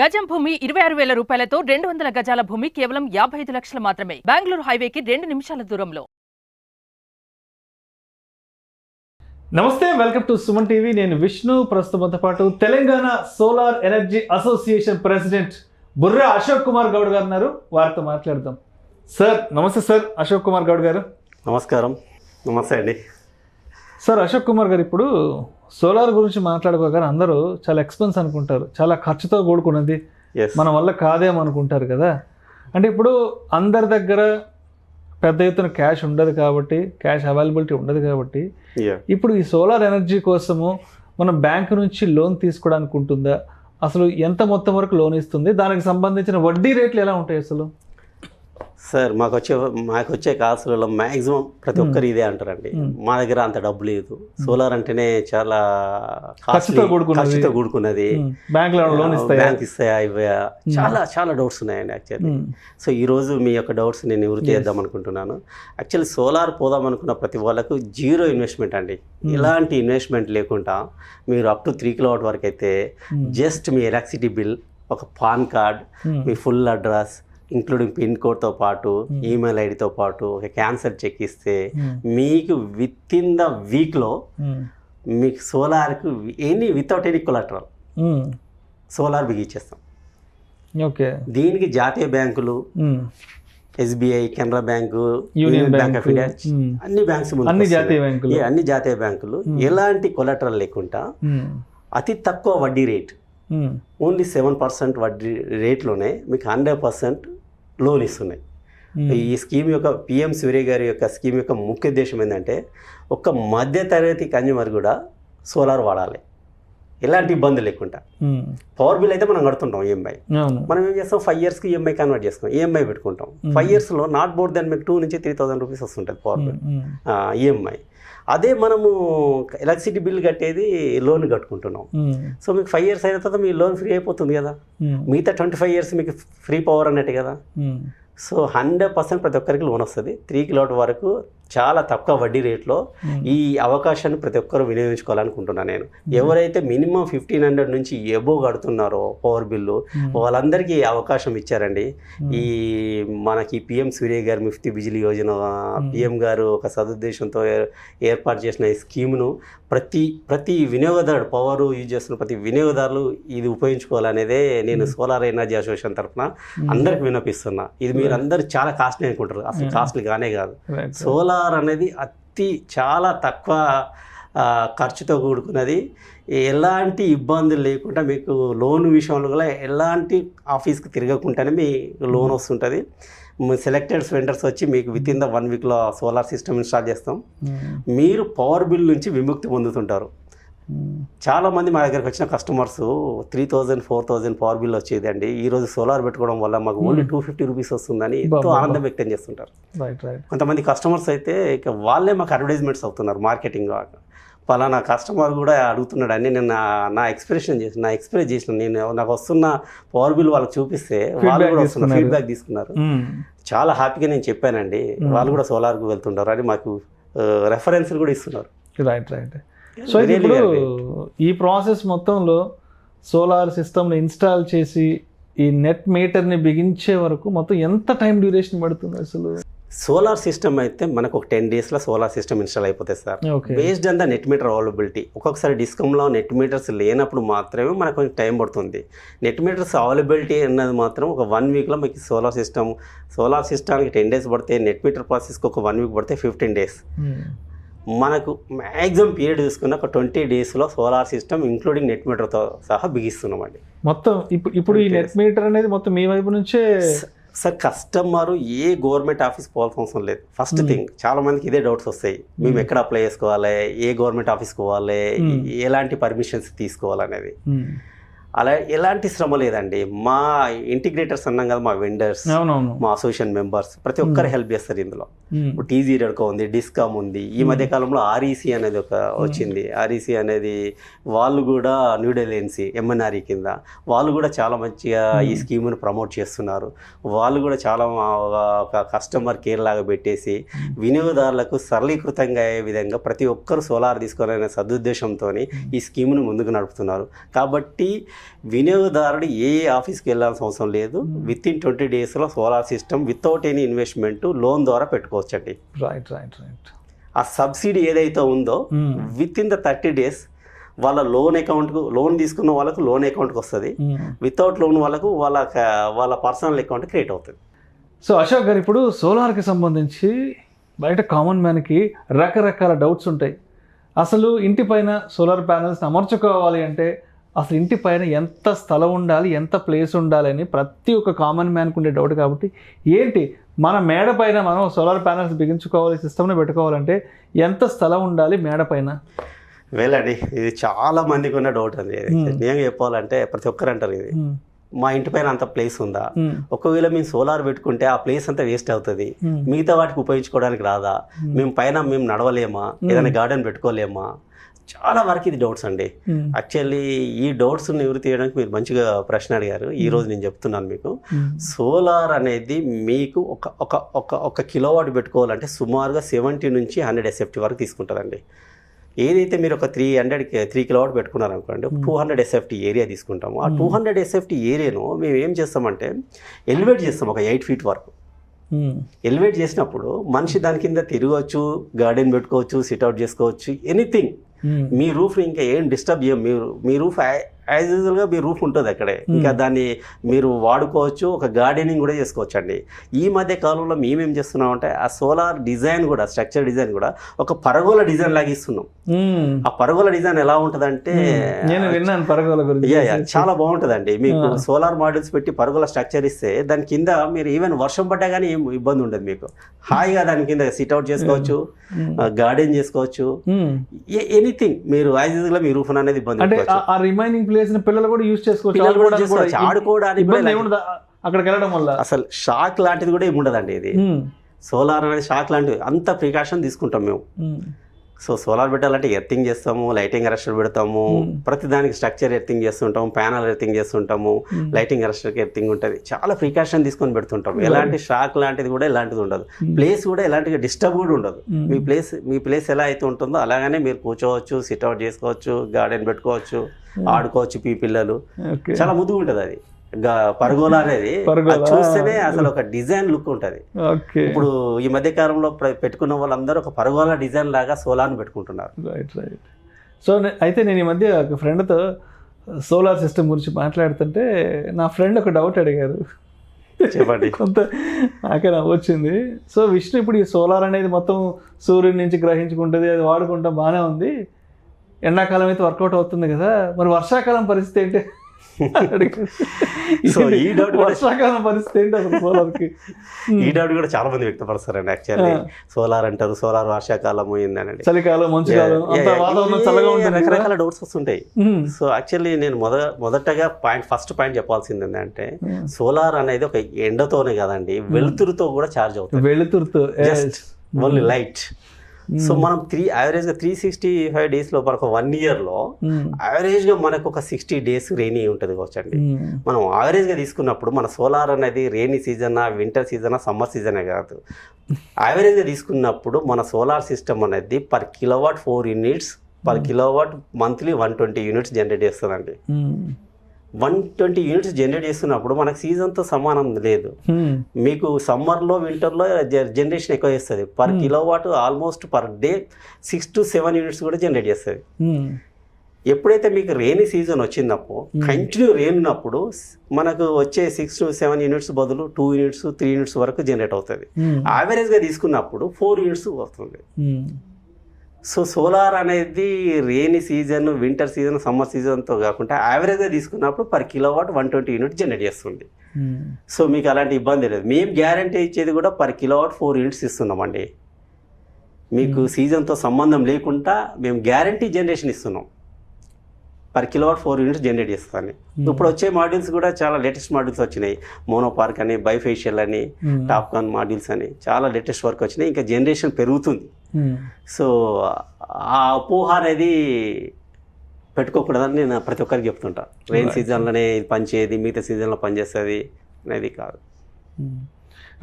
గజం భూమి 26,000 రూపాయలతో 200 గజాల భూమి కేవలం 55 లక్షలు మాత్రమే. బెంగళూరు హైవేకి 2 నిమిషాల దూరంలో. నమస్తే, వెల్కమ్ టు సుమన్ టీవీ. నేను విష్ణు. ప్రస్తుతంతో పాటు Telangana solar energy association president Burra Ashok Kumar Goud గారు ఉన్నారు. వారితో మాట్లాడదాం. సార్ నమస్తే. సార్ అశోక్ కుమార్ గౌడ్ గారు నమస్కారం. నమస్తే అండి. సార్ అశోక్ కుమార్ గారు, ఇప్పుడు సోలార్ గురించి మాట్లాడుకోగానే అందరూ చాలా ఎక్స్పెన్స్ అనుకుంటారు, చాలా ఖర్చుతో కూడుకున్నది, మన వల్ల కాదేమో అనుకుంటారు కదా. అంటే ఇప్పుడు అందరి దగ్గర పెద్ద ఎత్తున క్యాష్ ఉండదు కాబట్టి, క్యాష్ అవైలబిలిటీ ఉండదు కాబట్టి, ఇప్పుడు ఈ సోలార్ ఎనర్జీ కోసము మనం బ్యాంకు నుంచి లోన్ తీసుకోవడానికి ఉంటుందా? అసలు ఎంత మొత్తం వరకు లోన్ ఇస్తుంది? దానికి సంబంధించిన వడ్డీ రేట్లు ఎలా ఉంటాయి అసలు? సార్ మాకు వచ్చే కాసులలో మ్యాక్సిమం ప్రతి ఒక్కరు ఇదే అంటారండి, మా దగ్గర అంత డబ్బు లేదు, సోలార్ అంటేనే చాలా ఖర్చుతో కూడుకున్నది, బ్యాంక్ ఇస్తాయా ఇవ్వయా, చాలా డౌట్స్ ఉన్నాయండి యాక్చువల్లీ. సో ఈరోజు మీ యొక్క డౌట్స్ నేను నివృత్తి చేద్దాం అనుకుంటున్నాను. యాక్చువల్లీ సోలార్ పోదాం అనుకున్న ప్రతి వాళ్ళకు జీరో ఇన్వెస్ట్మెంట్ అండి. ఎలాంటి ఇన్వెస్ట్మెంట్ లేకుండా మీరు అప్ టు 3 కిలోవాట్ వరకు అయితే జస్ట్ మీ ఎలక్ట్రిసిటీ బిల్, ఒక పాన్ కార్డ్, మీ ఫుల్ అడ్రస్ ఇంక్లూడింగ్ పిన్ కోడ్తో పాటు ఈమెయిల్ ఐడితో పాటు ఒక క్యాన్సర్ చెక్ ఇస్తే మీకు విత్ ఇన్ ద వీక్లో మీకు సోలార్కు వితౌట్ ఎనీ కొలాటరల్ సోలార్ బిగించేస్తాం. ఓకే. దీనికి జాతీయ బ్యాంకులు, SBI, Canara bank, Union Bank of India, అన్ని బ్యాంక్స్ అన్ని జాతీయ బ్యాంకులు ఎలాంటి కొలాటరల్ లేకుండా అతి తక్కువ వడ్డీ రేట్, ఓన్లీ 7% వడ్డీ రేట్లోనే మీకు 100% లోన్ ఇస్తున్నాయి. ఈ స్కీమ్ యొక్క పిఎం సూర్య గారి యొక్క స్కీమ్ యొక్క ముఖ్య ఉద్దేశం ఏంటంటే, ఒక మధ్యతరగతి కన్జ్యూమర్ కూడా సోలార్ వాడాలి, ఎలాంటి ఇబ్బంది లేకుండా. పవర్ బిల్ అయితే మనం కడుతుంటాం ఈఎంఐ, మనం ఏం చేస్తాం 5 yearsకి ఈఎంఐ కన్వర్ట్ చేసుకుంటాం, ఈఎంఐ పెట్టుకుంటాం. 5 yearsలో నాట్ మోర్ దెన్ మీకు 2 నుంచి 3,000 రూపీస్ వస్తుంటుంది పవర్ బిల్ ఈఎంఐ. అదే మనము ఎలక్ట్రిసిటీ బిల్ కట్టేది లోన్ కట్టుకుంటున్నాం. సో మీకు 5 years అయిన తర్వాత మీ లోన్ ఫ్రీ అయిపోతుంది కదా, మిగతా 25 years మీకు ఫ్రీ పవర్ అన్నట్టు కదా. సో 100% ప్రతి ఒక్కరికి లోన్ వస్తుంది. 3 కిలోవాట్ వరకు చాలా తక్కువ వడ్డీ రేట్లో ఈ అవకాశాన్ని ప్రతి ఒక్కరు వినియోగించుకోవాలనుకుంటున్నాను నేను. ఎవరైతే మినిమం 1,500 నుంచి ఎబో కడుతున్నారో పవర్ బిల్లు, వాళ్ళందరికీ అవకాశం ఇచ్చారండి. ఈ మనకి పిఎం సూర్య గారు ముఫ్తీ బిజిలీ యోజన, పిఎం గారు ఒక సదుద్దేశంతో ఏర్పాటు చేసిన ఈ స్కీమ్ను ప్రతి వినియోగదారుడు, పవర్ యూజ్ చేస్తున్న ప్రతి వినియోగదారులు ఇది ఉపయోగించుకోవాలనేదే నేను సోలార్ ఎనర్జీ అసోసియేషన్ తరఫున అందరికి విన్నపిస్తున్నా. ఇది మీరు అందరూ చాలా కాస్ట్లీ అనుకుంటారు, అసలు కాస్ట్లీ కానే కాదు. సోలార్ అనేది చాలా తక్కువ ఖర్చుతో కూడుకున్నది, ఎలాంటి ఇబ్బందులు లేకుండా మీకు లోన్ విషయంలో కూడా ఎలాంటి ఆఫీస్కి తిరగకుండానే మీ లోన్ వస్తుంటుంది. సెలెక్టెడ్ వెండర్స్ వచ్చి మీకు విత్ ఇన్ ద 1 weekలో సోలార్ సిస్టమ్ ఇన్స్టాల్ చేస్తాం. మీరు పవర్ బిల్ నుంచి విముక్తి పొందుతుంటారు. చాలామంది మా దగ్గరకు వచ్చిన కస్టమర్స్ 3,000, 4,000 పవర్ బిల్ వచ్చేది అండి, ఈరోజు సోలార్ పెట్టుకోవడం వల్ల మాకు ఓన్లీ 250 రూపీస్ వస్తుందని ఎంతో ఆనందం వ్యక్తం చేస్తుంటారు. కొంతమంది కస్టమర్స్ అయితే ఇక వాళ్ళే మాకు అడ్వర్టైజ్మెంట్స్ అవుతున్నారు మార్కెటింగ్. పలానా కస్టమర్ కూడా అడుగుతున్నాడు అని నేను నా ఎక్స్ప్రెస్ చేసిన నేను నాకు వస్తున్న పవర్ బిల్ వాళ్ళకి చూపిస్తే వాళ్ళు కూడా వస్తున్నారు, ఫీడ్బ్యాక్ తీసుకున్నారు. చాలా హ్యాపీగా నేను చెప్పానండి, వాళ్ళు కూడా సోలార్కు వెళ్తుంటారు అని మాకు రెఫరెన్స్లు కూడా ఇస్తున్నారు. రైట్. సో ఇప్పుడు ఈ ప్రాసెస్ మొత్తంలో సోలార్ సిస్టమ్ని ఇన్స్టాల్ చేసి ఈ నెట్ మీటర్ని బిగించే వరకు మొత్తం ఎంత టైం డ్యూరేషన్ పడుతుంది అసలు? సోలార్ సిస్టమ్ అయితే మనకు ఒక 10 daysలో సోలార్ సిస్టమ్ ఇన్స్టాల్ అయిపోతుంది sir, based on the net meter availability. ఒక్కొక్కసారి డిస్కంలో నెట్ మీటర్స్ లేనప్పుడు మాత్రమే మనకు కొంచెం టైం పడుతుంది. నెట్ మీటర్స్ అవైలబిలిటీ అన్నది మాత్రం ఒక 1 weekలో మీకు సోలార్ సిస్టానికి 10 days పడితే, నెట్ మీటర్ ప్రాసెస్కి ఒక 1 week పడితే 15 days. మనకు మ్యాక్సిమం పీరియడ్ చూసుకున్న ఒక 20 daysలో సోలార్ సిస్టమ్ ఇంక్లూడింగ్ నెట్ మీటర్తో సహా బిగిస్తున్నామండి మొత్తం. ఇప్పుడు ఈ నెట్ మీటర్ అనేది మొత్తం మీ వైపు నుంచే సార్. కస్టమరు ఏ గవర్నమెంట్ ఆఫీస్ పోవాల్సిన అవసరం లేదు. ఫస్ట్ థింగ్, చాలా మందికి ఇదే డౌట్స్ వస్తాయి, మేము ఎక్కడ అప్లై చేసుకోవాలి, ఏ గవర్నమెంట్ ఆఫీస్కి పోవాలి, ఎలాంటి పర్మిషన్స్ తీసుకోవాలనేది. అలా ఎలాంటి శ్రమ లేదండి. మా ఇంటిగ్రేటర్స్ అన్నాం కదా, మా వెండర్స్, మా అసోసియేషన్ మెంబర్స్ ప్రతి ఒక్కరు హెల్ప్ చేస్తారు ఇందులో. ఇప్పుడు టీజీ రెడ్కో ఉంది, డిస్కామ్ ఉంది, ఈ మధ్య కాలంలో ఆర్ఈసీ అనేది ఒక వచ్చింది. ఆర్ఈసీ అనేది వాళ్ళు కూడా న్యూ ఢిల్లీ ఎంఎన్ఆర్ఈ కింద వాళ్ళు కూడా చాలా మంచిగా ఈ స్కీమ్ను ప్రమోట్ చేస్తున్నారు. వాళ్ళు కూడా చాలా ఒక కస్టమర్ కేర్ లాగా పెట్టేసి వినియోగదారులకు సరళీకృతంగా అయ్యే విధంగా ప్రతి ఒక్కరు సోలార్ తీసుకోవాలనే సదుద్దేశంతో ఈ స్కీమ్ను ముందుకు నడుపుతున్నారు. కాబట్టి వినియోగదారుడు ఏ ఆఫీస్కి వెళ్ళాల్సిన అవసరం లేదు. విత్ ఇన్ 20 daysలో solar system without any investment loan ద్వారా పెట్టుకోవచ్చండి. Right right right. ఆ సబ్సిడీ ఏదైతే ఉందో విత్ ఇన్ ద 30 days వాళ్ళ లోన్ తీసుకున్న వాళ్ళకు లోన్ అకౌంట్కి వస్తుంది. వితౌట్ లోన్ వాళ్ళకు వాళ్ళ పర్సనల్ అకౌంట్ క్రియేట్ అవుతుంది. సో అశోక్ గారు, ఇప్పుడు సోలార్కి సంబంధించి బయట కామన్ మ్యాన్కి రకరకాల డౌట్స్ ఉంటాయి. అసలు ఇంటి పైన సోలార్ ప్యానెల్స్ని అమర్చుకోవాలి అంటే అసలు ఇంటి పైన ఎంత స్థలం ఉండాలి, ఎంత ప్లేస్ ఉండాలి అని ప్రతి ఒక్క కామన్ మ్యాన్కి ఉండే డౌట్. కాబట్టి ఏంటి మన మేడ పైన మనం సోలార్ ప్యానెల్స్ బిగించుకోవాలి, సిస్టమ్ని పెట్టుకోవాలంటే ఎంత స్థలం ఉండాలి మేడ పైన? వెళ్ళండి, ఇది చాలా మందికి ఉన్న డౌట్ అండి. నేను చెప్పాలంటే ప్రతి ఒక్కరు అంటారు ఇది, మా ఇంటి పైన అంత ప్లేస్ ఉందా, ఒకవేళ మేము సోలార్ పెట్టుకుంటే ఆ ప్లేస్ అంతా వేస్ట్ అవుతుంది, మిగతా వాటికి ఉపయోగించుకోవడానికి రాదా, మేము నడవలేమా, ఏదైనా గార్డెన్ పెట్టుకోలేమా, చాలా వరకు ఇది డౌట్స్ అండి. యాక్చువల్లీ ఈ డౌట్స్ నివృత్తి చేయడానికి మీరు మంచిగా ప్రశ్న అడిగారు. ఈ రోజు నేను చెప్తున్నాను మీకు, సోలార్ అనేది మీకు ఒక కిలోవాట్ పెట్టుకోవాలంటే సుమారుగా 70 నుంచి 100 SFT వరకు తీసుకుంటుందండి. ఏదైతే మీరు ఒక 3 కిలోవాట్ పెట్టుకున్నారనుకోండి, 200 SFT ఏరియా తీసుకుంటాము. ఆ 200 SFT ఏరియాను మేము ఏం చేస్తామంటే ఎలివేట్ చేస్తాం ఒక 8 feet వరకు. ఎలివేట్ చేసినప్పుడు మనిషి దాని కింద తిరగవచ్చు, గార్డెన్ పెట్టుకోవచ్చు, సిట్అవుట్ చేసుకోవచ్చు, ఎనీథింగ్. మీ రూఫ్ ఇంకా ఏం డిస్టర్బ్ చేయం. మీ రూఫ్ యాజ్ యూజువల్గా మీ రూఫ్ ఉంటుంది అక్కడే, ఇంకా దాన్ని మీరు వాడుకోవచ్చు, ఒక గార్డెనింగ్ కూడా చేసుకోవచ్చు అండి. ఈ మధ్య కాలంలో మేమేం చేస్తున్నామంటే ఆ సోలార్ డిజైన్ కూడా, స్ట్రక్చర్ డిజైన్ కూడా ఒక పరగోల డిజైన్ లాగా ఇస్తున్నాం. ఆ పరగోల డిజైన్ ఎలా ఉంటుందంటే, నేను విన్నాను పరగోల గురించి, చాలా బాగుంటుందండి. మీకు సోలార్ మాడ్యూల్స్ పెట్టి పరగోల స్ట్రక్చర్ ఇస్తే దాని కింద మీరు ఈవెన్ వర్షం పడ్డా కానీ ఏం ఇబ్బంది ఉండదు. మీకు హాయిగా దాని కింద సిట్అవుట్ చేసుకోవచ్చు, గార్డెన్ చేసుకోవచ్చు, ఎనీథింగ్. మీరు యాజ్ యూజువల్గా మీ రూఫ్ అనేది ఇబ్బంది అంటే ఆ రిమైనింగ్ ప్లేస్ పిల్లలు కూడా యూజ్ చేసుకోవచ్చు, ఆడుకోవడానికి అక్కడికి వెళ్ళడం వల్ల. అసలు షాక్ లాంటిది కూడా ఏమి ఉండదండి. ఇది సోలార్ అనేది షాక్ లాంటిది, అంత ప్రికాషన్ తీసుకుంటాం మేము. సో సోలార్ పెట్టాలంటే ఎర్తింగ్ చేస్తాము, లైటింగ్ అరెస్టర్ పెడతాము, ప్రతి దానికి స్ట్రక్చర్ ఎర్తింగ్ చేస్తుంటాము, ప్యానల్ ఎర్తింగ్ చేస్తుంటాము, లైటింగ్ అరెస్టర్కి ఎర్తింగ్ ఉంటుంది. చాలా ప్రికాషన్ తీసుకొని పెడుతుంటాం. ఎలాంటి షాక్ లాంటిది కూడా ఎలాంటిది ఉండదు. ప్లేస్ కూడా ఎలాంటి డిస్టర్బ్ కూడా ఉండదు. మీ ప్లేస్ ఎలా అయితే ఉంటుందో అలాగనే మీరు కూర్చోవచ్చు, సిట్అవుట్ చేసుకోవచ్చు, గార్డెన్ పెట్టుకోవచ్చు, ఆడుకోవచ్చు. పిల్లలు చాలా ముద్దుగా ఉంటుంది. అది పరగోలా అనేది చూస్తేనే అసలు ఒక డిజైన్ లుక్ ఉంటుంది. ఇప్పుడు ఈ మధ్య కాలంలో పెట్టుకున్న వాళ్ళందరూ ఒక పరగోలా డిజైన్ లాగా సోలార్ని పెట్టుకుంటున్నారు. Right right. సో అయితే నేను ఈ మధ్య ఒక ఫ్రెండ్తో సోలార్ సిస్టమ్ గురించి మాట్లాడుతుంటే నా ఫ్రెండ్ ఒక డౌట్ అడిగారు. చెప్పండి. కొంత నాకే వచ్చింది. సో విష్ణు, ఇప్పుడు ఈ సోలార్ అనేది మొత్తం సూర్యుడి నుంచి గ్రహించుకుంటుంది, అది వాడుకుంటాం, బాగానే ఉంది. ఎండాకాలం అయితే వర్కౌట్ అవుతుంది కదా, మరి వర్షాకాలం పరిస్థితి ఏంటి? సో ఈ డౌట్ వర్షాకాలం పరిస్థితి ఏంటి అసలు సోలార్కి? ఈ డౌట్ కూడా చాలా మంది వ్యక్తపరుస్తారండి. యాక్చువల్లీ సోలార్ అంటారు, సోలార్ వర్షాకాలం అయిందని, చలికాలం, మంచుకాలం, వాతావరణం చల్లగా ఉంటుంది, రకరకాల డౌట్స్ వస్తుంటాయి. సో యాక్చువల్లీ నేను మొదటగా ఫస్ట్ పాయింట్ చెప్పాల్సింది ఏంటంటే, సోలార్ అనేది ఒక ఎండతోనే కదండి, వెలుతురుతో కూడా ఛార్జ్ అవుతుంది. వెలుతురుతో, ఓన్లీ లైట్. సో మనం యావరేజ్గా 365 daysలో మనకు 1 yearలో యావరేజ్గా మనకు ఒక 60 days రెయినీ ఉంటుంది కావచ్చండి. మనం యావరేజ్గా తీసుకున్నప్పుడు మన సోలార్ అనేది రెయినీ సీజనా, వింటర్ సీజనా, సమ్మర్ సీజనే కాదు. యావరేజ్గా తీసుకున్నప్పుడు మన సోలార్ సిస్టమ్ అనేది per kilowatt 4 units, per kilowatt monthly 120 units generate చేస్తుందండి. 120 units జనరేట్ చేస్తున్నప్పుడు మనకు సీజన్తో సమానం లేదు. మీకు సమ్మర్లో, వింటర్లో జనరేషన్ ఎక్కువ చేస్తుంది. Per kilowatt almost per day 6 to 7 units కూడా జనరేట్ చేస్తుంది. ఎప్పుడైతే మీకు రెయినీ సీజన్ వచ్చినప్పుడు, కంటిన్యూ రెయిన్ ఉన్నప్పుడు మనకు వచ్చే 6 to 7 units బదులు 2 units, 3 units వరకు జనరేట్ అవుతుంది. యావరేజ్గా తీసుకున్నప్పుడు 4 units వస్తుంది. సో సోలార్ అనేది rainy season, winter season, summer సీజన్తో కాకుండా యావరేజ్గా తీసుకున్నప్పుడు పర్ కిలోవాట్ 120 units జనరేట్ చేస్తుంది. సో మీకు అలాంటి ఇబ్బంది లేదు. మేము గ్యారంటీ ఇచ్చేది కూడా పర్ కిలోవాట్ 4 units ఇస్తున్నామండి. మీకు సీజన్తో సంబంధం లేకుండా మేము గ్యారంటీ జనరేషన్ ఇస్తున్నాం. పర్ కిలోవాట్ 4 units జనరేట్ చేస్తాను. ఇప్పుడు వచ్చే మాడ్యూల్స్ కూడా చాలా లేటెస్ట్ మాడ్యూల్స్ వచ్చినాయి. మోనోపార్క్ అని, బైఫేషియల్ అని, టాప్కాన్ మాడ్యూల్స్ అని చాలా లేటెస్ట్ వర్క్ వచ్చినాయి. ఇంకా జనరేషన్ పెరుగుతుంది. సో ఆ అపోహ అనేది పెట్టుకోకూడదని నేను ప్రతి ఒక్కరికి చెప్తుంటా. రెయిన్ సీజన్లోనే ఇది పనిచేయదు, మిగతా సీజన్లో పనిచేస్తుంది అనేది కాదు.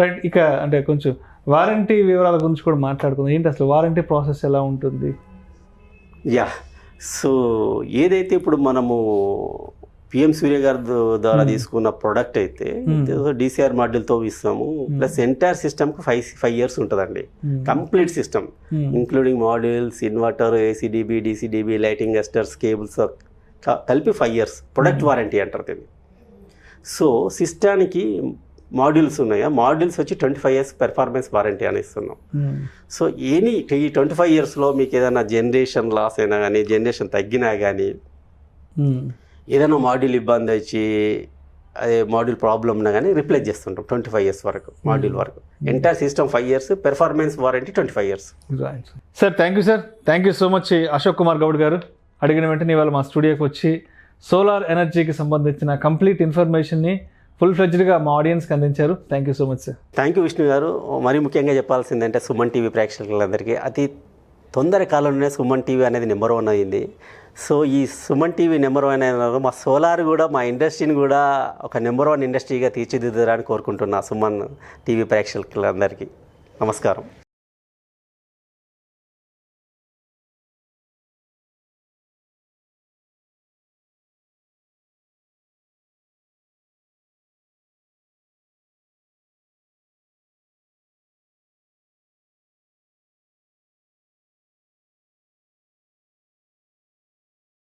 రైట్. ఇక అంటే కొంచెం వారంటీ వివరాల గురించి కూడా మాట్లాడుకుందాం. ఏంటి అసలు వారంటీ ప్రాసెస్ ఎలా ఉంటుంది? సో ఏదైతే ఇప్పుడు మనము పిఎం సూర్య గారి ద్వారా తీసుకున్న ప్రోడక్ట్ అయితే డిసిఆర్ మాడ్యూల్తో ఇస్తాము. ప్లస్ ఎంటైర్ సిస్టమ్కి 5 years ఉంటుందండి. Complete system including modules, inverter, ACDB, DCDB, lighting arresters, cables కలిపి 5 years ప్రొడక్ట్ వారంటీ అంటారు దీన్ని. సో సిస్టానికి మాడ్యూల్స్ ఉన్నాయా, మాడ్యూల్స్ వచ్చి 25 years పెర్ఫార్మెన్స్ వారంటీ అని ఇస్తున్నాం. సో ఈ 25 yearsలో మీకు ఏదైనా జనరేషన్ లాస్ అయినా కానీ, జనరేషన్ తగ్గినా కానీ, ఏదైనా మాడ్యూల్ ఇబ్బంది వచ్చి అదే మాడ్యూల్ ప్రాబ్లమ్ ఉన్నా కానీ రిప్లేస్ చేస్తుంటాం 25 years వరకు మాడ్యూల్ వరకు. Entire system 5 years, performance warranty 25 years. Sir thank you sir, thank you so much Ashok Kumar Goud గారు. అడిగిన వెంటనే ఇవాళ మా స్టూడియోకి వచ్చి సోలార్ ఎనర్జీకి సంబంధించిన కంప్లీట్ ఇన్ఫర్మేషన్ని ఫుల్ ఫ్లెడ్జ్డ్గా మా ఆడియన్స్కి అందించారు. Thank you so much sir. Thank you Vishnu గారు. మరీ ముఖ్యంగా చెప్పాల్సిందంటే సుమన్ టీవీ ప్రేక్షకులందరికీ అతి తొందర కాలంలోనే సుమన్ టీవీ అనేది నెంబర్ 1 అయింది. సో ఈ సుమన్ టీవీ నెంబర్ 1 అయిన మా సోలార్ కూడా మా ఇండస్ట్రీని కూడా ఒక నెంబర్ 1 ఇండస్ట్రీగా తీర్చిదిద్దడానికి కోరుకుంటున్నా సుమన్ టీవీ ప్రేక్షకులందరికీ. నమస్కారం.